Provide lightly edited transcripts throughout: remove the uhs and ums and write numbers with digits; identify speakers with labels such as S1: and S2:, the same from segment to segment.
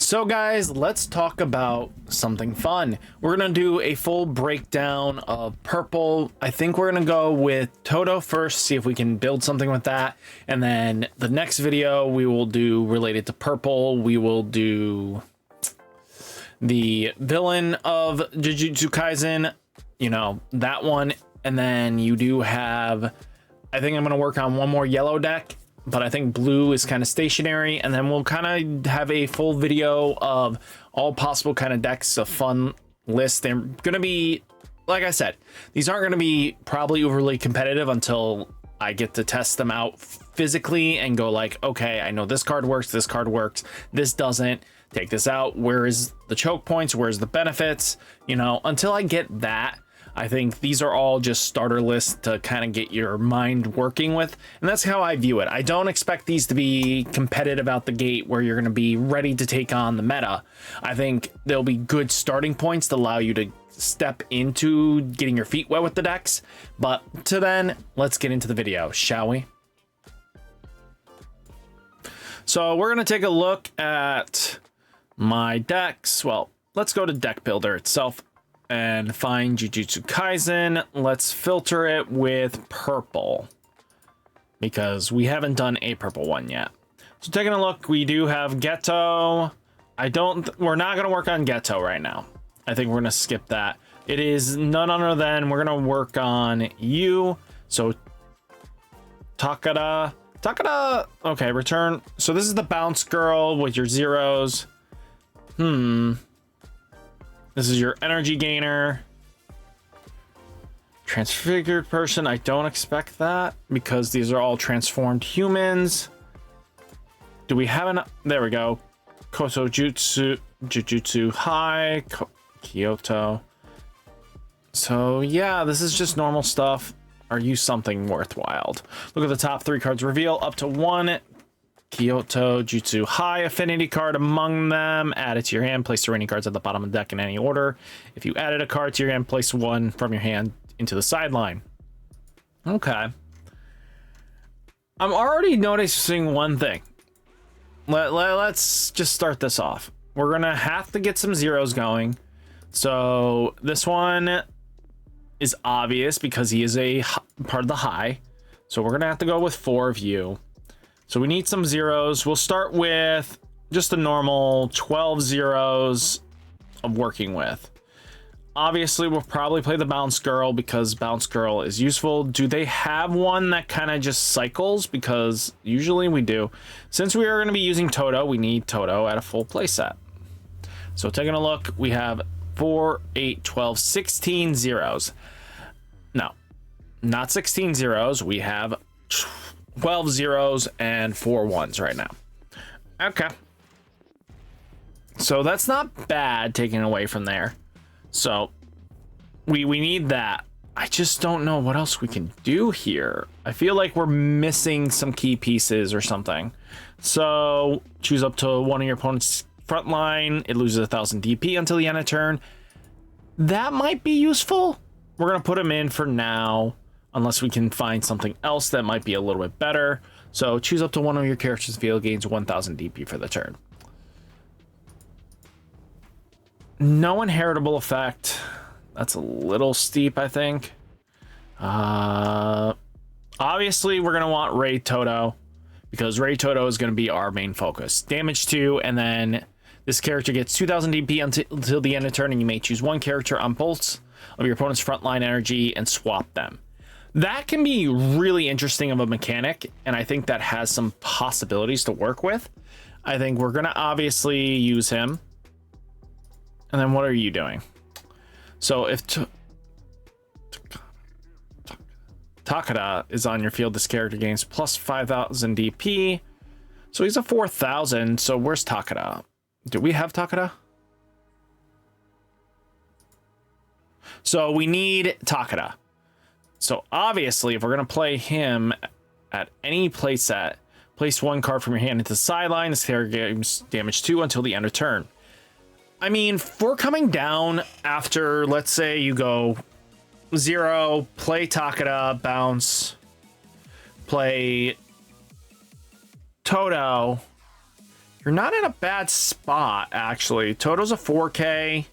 S1: So guys, let's talk about something fun. We're gonna do a full breakdown of purple. I think we're gonna go with Todo first, see if we can build something with that. And then the next video we will do related to purple. We will do the villain of Jujutsu Kaisen, you know, that one. And then you do have, I think I'm gonna work on one more yellow deck, but I think blue is kind of stationary, and then we'll kind of have a full video of all possible kind of decks, a fun list. They're gonna be, like I said, these aren't gonna be probably overly competitive until I get to test them out physically and go like, okay, I know this card works, this doesn't, take this out, where is the choke points, where's the benefits, you know. Until I get that, I think these are all just starter lists to kind of get your mind working with. And that's how I view it. I don't expect these to be competitive out the gate where you're going to be ready to take on the meta. I think there'll be good starting points to allow you to step into getting your feet wet with the decks. But to then, let's get into the video, shall we? So we're going to take a look at my decks. Well, let's go to Deck Builder itself and find Jujutsu Kaisen. Let's filter it with purple because we haven't done a purple one yet. So taking a look, we do have Geto. We're not gonna work on Geto right now. I think we're gonna skip that. It is none other than we're gonna work on you. So Takada, okay, return. So this is the bounce girl with your zeros. This is your energy gainer. Transfigured person, I don't expect that because these are all transformed humans. Do we have an, there we go. Koso Jujutsu High, Kyoto. So yeah, this is just normal stuff. Are you something worthwhile? Look at the top 3 cards reveal up to 1 Kyoto Jutsu High affinity card among them. Add it to your hand. Place the remaining cards at the bottom of the deck in any order. If you added a card to your hand, place one from your hand into the sideline. Okay. I'm already noticing one thing. Let's just start this off. We're gonna have to get some zeros going. So this one is obvious because he is a part of the high. So we're gonna have to go with 4 of you. So we need some zeros. We'll start with just a normal 12 zeros of working with. Obviously, we'll probably play the Bounce Girl because Bounce Girl is useful. Do they have one that kind of just cycles? Because usually we do. Since we are going to be using Todo, we need Todo at a full playset. So taking a look, we have 4, 8, 12, 16 zeros. No, not 16 zeros. We have 12 zeros and 4 ones right now. Okay. So that's not bad taking away from there. So we need that. I just don't know what else we can do here. I feel like we're missing some key pieces or something. So choose up to one of your opponent's front line. It loses 1,000 DP until the end of turn. That might be useful. We're going to put him in for now, unless we can find something else that might be a little bit better. So choose up to one of your characters' field, gains 1,000 DP for the turn. No inheritable effect. That's a little steep, I think. Obviously, we're going to want RideMyAvatar Todo because RideMyAvatar Todo is going to be our main focus. Damage 2, and then this character gets 2,000 DP until the end of turn, and you may choose one character on both of your opponent's frontline energy and swap them. That can be really interesting of a mechanic, and I think that has some possibilities to work with. I think we're going to obviously use him. And then what are you doing? So if Takada is on your field, this character gains plus 5,000 DP. So he's a 4,000. So where's Takada? Do we have Takada? So we need Takada. So obviously, if we're going to play him at any playset, place one card from your hand into the sideline. This character gains damage 2 until the end of turn. I mean, if we're coming down after, let's say you go 0, play Takada, bounce, play Todo, You're not in a bad spot, actually. Toto's a 4K.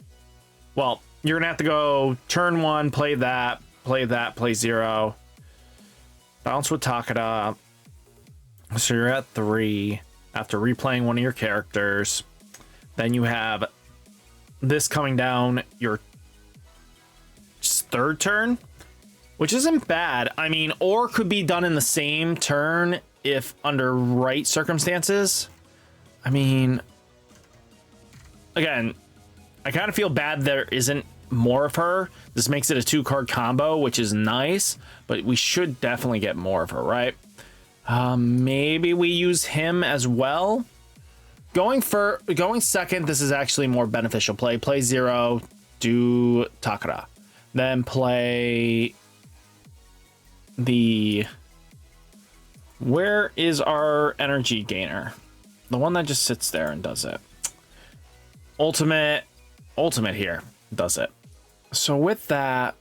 S1: Well, you're gonna have to go turn 1, play that, play 0. Bounce with Takada. So you're at 3 after replaying one of your characters. Then you have this coming down your 3rd turn, which isn't bad. I mean, or could be done in the same turn if under right circumstances. I mean, again, I kind of feel bad there isn't more of her. This makes it a 2-card combo, which is nice, but we should definitely get more of her, right? Maybe we use him as well. Going second, this is actually more beneficial. Play 0, do Takara. Then play the... Where is our energy gainer? The one that just sits there and does it. Ultimate here does it. So with that,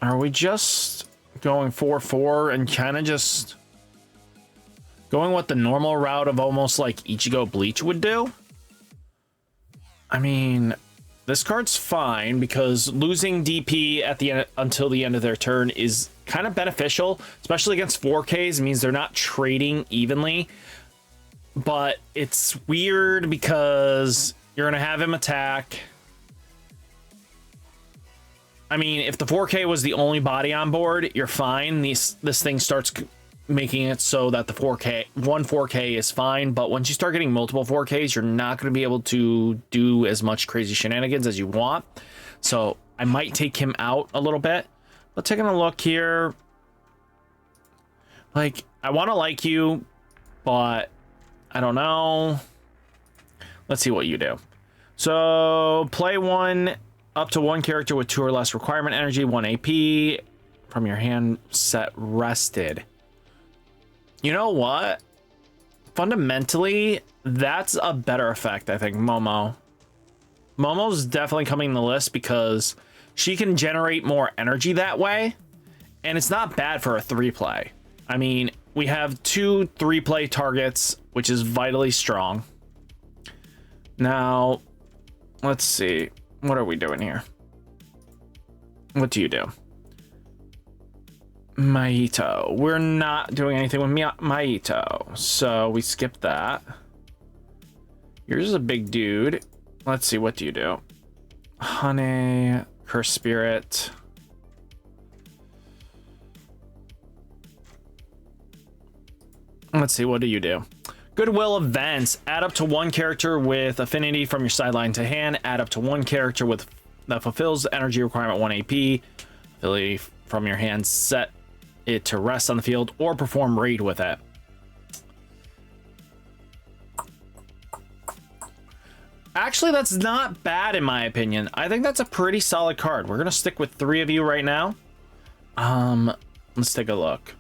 S1: are we just going 4-4 and kind of just going what the normal route of almost like Ichigo Bleach would do? I mean, this card's fine because losing DP at the end until the end of their turn is kind of beneficial, especially against 4Ks. It means they're not trading evenly. But it's weird because you're going to have him attack. I mean, if the 4K was the only body on board, you're fine. This thing starts making it so that the 4K is fine. But once you start getting multiple 4Ks, you're not going to be able to do as much crazy shenanigans as you want. So I might take him out a little bit. But taking a look here, like, I want to like you, but I don't know. Let's see what you do. So play 1 up to 1 character with 2 or less requirement energy, 1 AP from your hand set rested. You know what? Fundamentally, that's a better effect, I think. Momo's definitely coming in the list because she can generate more energy that way, and it's not bad for a 3-play. I mean, we have 2 3-play targets, which is vitally strong. Now, let's see. What are we doing here? What do you do? Maito. We're not doing anything with Maito, so we skip that. Yours is a big dude. Let's see, what do you do? Honey, Curse Spirit. Let's see, what do you do? Goodwill Events. Add up to 1 character with affinity from your sideline to hand. Add up to 1 character with that fulfills the energy requirement 1 AP. Ability from your hand, set it to rest on the field or perform raid with it. Actually, that's not bad in my opinion. I think that's a pretty solid card. We're gonna stick with 3 of you right now. Let's take a look.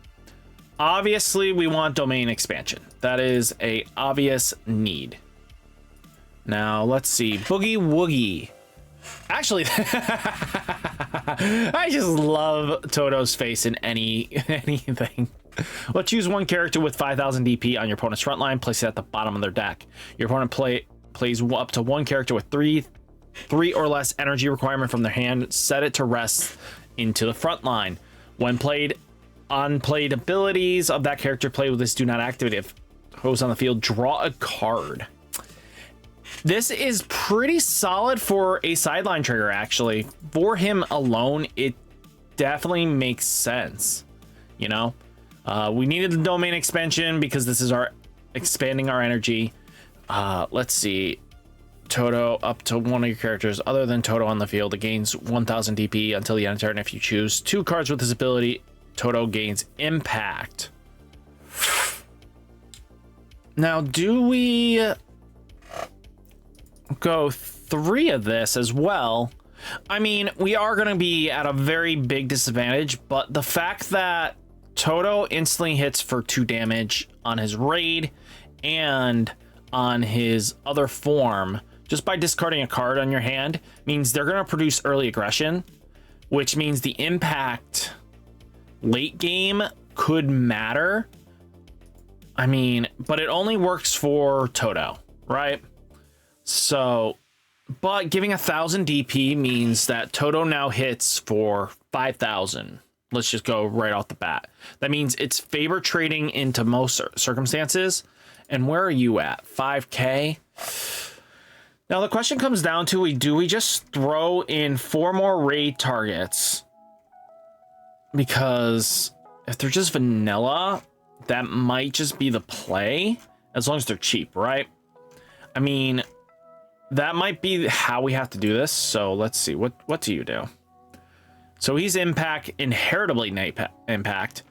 S1: Obviously, we want domain expansion. That is a obvious need. Now, let's see. Boogie Woogie. Actually, I just love Todo's face in anything. Let's choose 1 character with 5,000 DP on your opponent's front line. Place it at the bottom of their deck. Your opponent plays up to 1 character with 3 or less energy requirement from their hand. Set it to rest into the front line. When played, unplayed abilities of that character played with this do not activate. If goes on the field, draw a card. This is pretty solid for a sideline trigger, actually. For him alone, it definitely makes sense. You know, we needed the domain expansion because this is our expanding our energy. Let's see. Todo up to 1 of your characters other than Todo on the field. It gains 1,000 DP until the end of turn. If you choose 2 cards with this ability, Todo gains impact. Now, do we go 3 of this as well? I mean, we are going to be at a very big disadvantage, but the fact that Todo instantly hits for 2 damage on his raid and on his other form, just by discarding a card on your hand, means they're going to produce early aggression, which means the impact late game could matter. I mean, but it only works for Todo, right? So, but giving 1,000 DP means that Todo now hits for 5,000. Let's just go right off the bat. That means it's favor trading into most circumstances. And where are you at? 5K? Now the question comes down to, do we just throw in 4 more raid targets? Because if they're just vanilla, that might just be the play, as long as they're cheap, right? I mean, that might be how we have to do this. So let's see, what do you do? So he's impact, inheritably impact.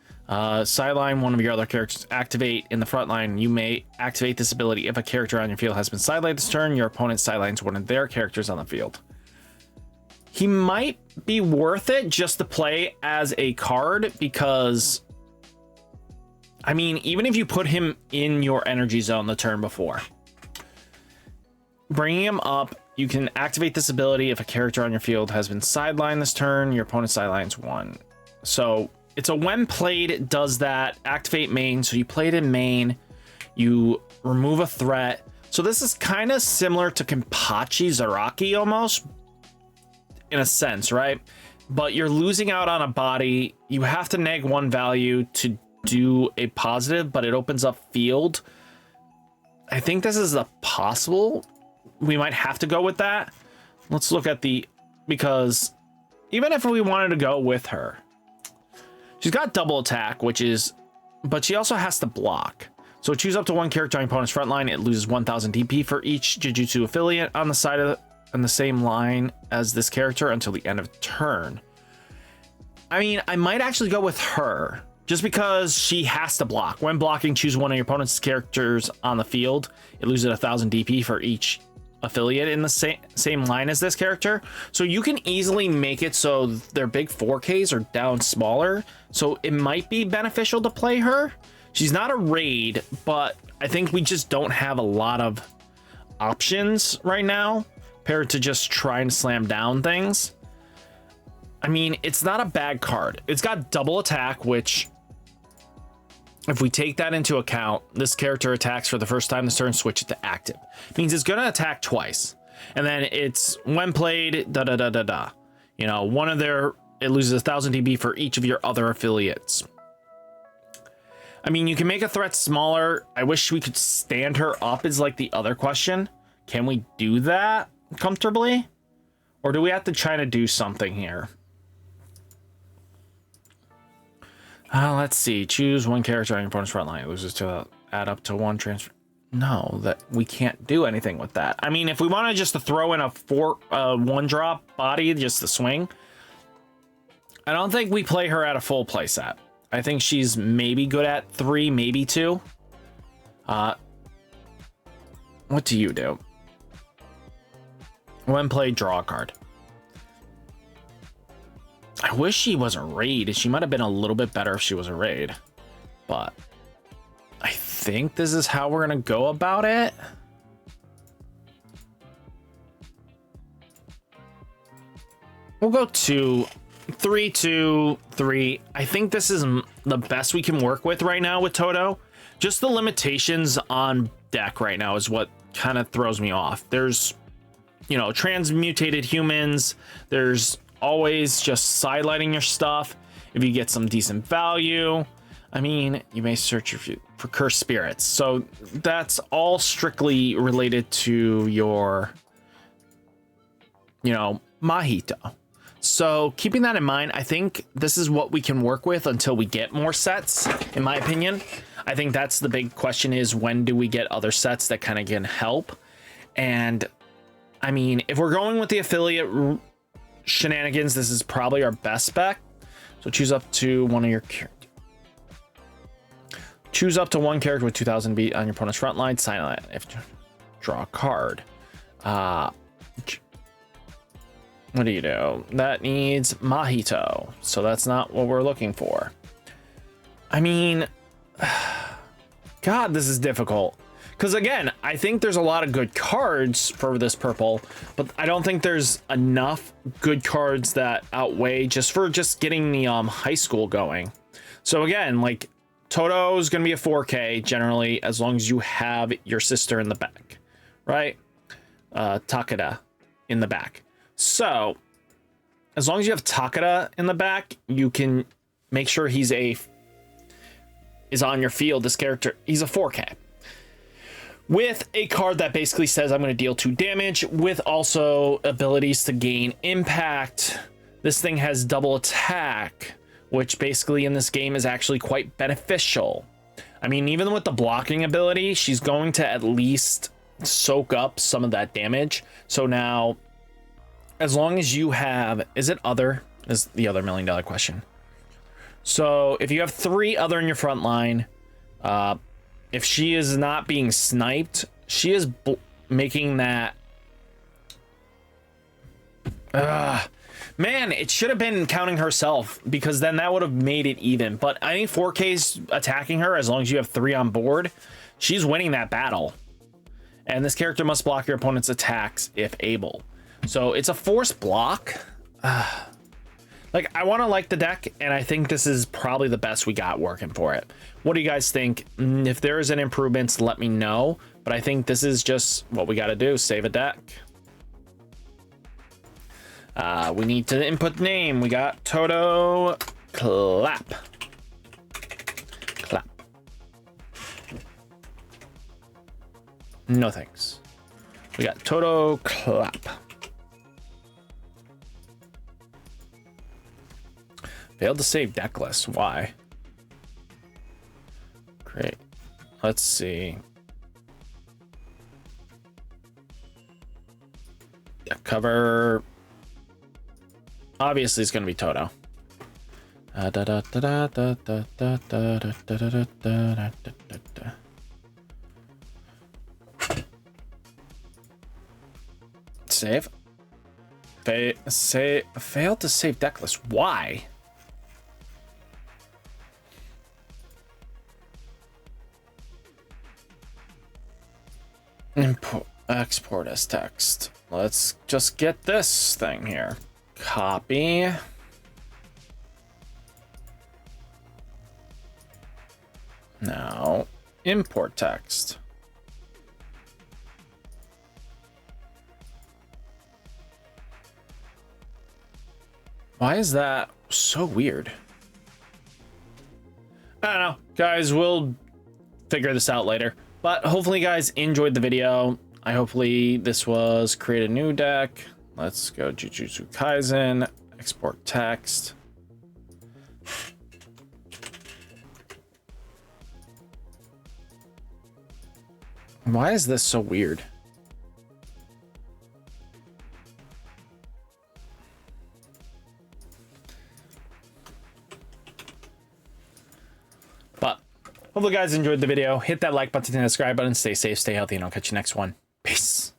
S1: Sideline one of your other characters activate in the front line. You may activate this ability if a character on your field has been sidelined this turn. Your opponent sidelines one of their characters on the field. He might be worth it just to play as a card because, I mean, even if you put him in your energy zone the turn before, bringing him up, you can activate this ability if a character on your field has been sidelined this turn. Your opponent sidelines one. So it's a when played, it does that. Activate main. So you play it in main. You remove a threat. So this is kind of similar to Kenpachi Zaraki almost, in a sense, right? But you're losing out on a body. You have to neg 1 value to do a positive, but it opens up field. I think this is a possible. We might have to go with that. Let's look at because even if we wanted to go with her, she's got double attack, but she also has to block. So choose up to 1 character on your opponent's front line. It loses 1,000 DP for each Jujutsu affiliate on the side of on the same line as this character until the end of turn. I mean, I might actually go with her just because she has to block. When blocking, choose one of your opponent's characters on the field. It loses 1,000 DP for each affiliate in the same line as this character. So you can easily make it so their big 4Ks are down smaller. So it might be beneficial to play her. She's not a raid, but I think we just don't have a lot of options right now compared to just trying to slam down things. I mean, it's not a bad card. It's got double attack, which if we take that into account, this character attacks for the first time this turn, switch it to active. It means it's going to attack twice. And then it's when played, You know, it loses 1,000 DB for each of your other affiliates. I mean, you can make a threat smaller. I wish we could stand her up is like the other question. Can we do that comfortably? Or do we have to try to do something here? Let's see. Choose 1 character on your opponent's front line. It loses to add up to 1 transfer. No, that we can't do anything with that. I mean, if we wanted just to throw in a 1 drop body just to swing, I don't think we play her at a full play set. I think she's maybe good at 3, maybe 2. What do you do? When played, draw a card. I wish she was a raid. She might have been a little bit better if she was a raid. But I think this is how we're going to go about it. We'll go 2, 3, 2, 3. I think this is the best we can work with right now with Todo. Just the limitations on deck right now is what kind of throws me off. There's, you know, transmutated humans. There's always just sidelining your stuff if you get some decent value. I mean, you may search for cursed spirits. So that's all strictly related to your, you know, Mahito. So keeping that in mind, I think this is what we can work with until we get more sets, in my opinion. I think that's the big question, is when do we get other sets that kind of can help? And I mean, if we're going with the affiliate shenanigans, this is probably our best bet. So choose up to 1 of your characters. Choose up to 1 character with 2,000 beat on your opponent's front line. Sign it. If draw a card. What do you do? That needs Mahito. So that's not what we're looking for. I mean, God, this is difficult. Because again, I think there's a lot of good cards for this purple, but I don't think there's enough good cards that outweigh just getting the high school going. So again, like Todo is going to be a 4K generally, as long as you have your sister in the back, right? Takeda in the back. So as long as you have Takeda in the back, you can make sure is on your field. This character, he's a 4K. With a card that basically says I'm going to deal 2 damage, with also abilities to gain impact. This thing has double attack, which basically in this game is actually quite beneficial. I mean, even with the blocking ability, she's going to at least soak up some of that damage. So now, as long as you have, is the other $1 million question. So if you have 3 other in your front line, if she is not being sniped, she is making that. Man, it should have been counting herself, because then that would have made it even. But I think 4K's attacking her as long as you have 3 on board. She's winning that battle. And this character must block your opponent's attacks if able. So it's a forced block. Like, I want to like the deck, and I think this is probably the best we got working for it. What do you guys think? If there is an improvements, let me know. But I think this is just what we got to do. Save a deck. We need to input name. We got Todo Clap. Clap. No thanks. We got Todo Clap. Failed to save deck list. Why? Great. Let's see. Deck cover. Obviously, it's going to be Todo. Save. Failed to save deck list. Why? Export as text. Let's just get this thing here. Copy. Now, import text. Why is that so weird? I don't know. Guys, we'll figure this out later. But hopefully you guys enjoyed the video. Hopefully this was create a new deck. Let's go Jujutsu Kaisen, export text. Why is this so weird? But hopefully you guys enjoyed the video. Hit that like button and subscribe button. Stay safe, stay healthy, and I'll catch you next one. Peace.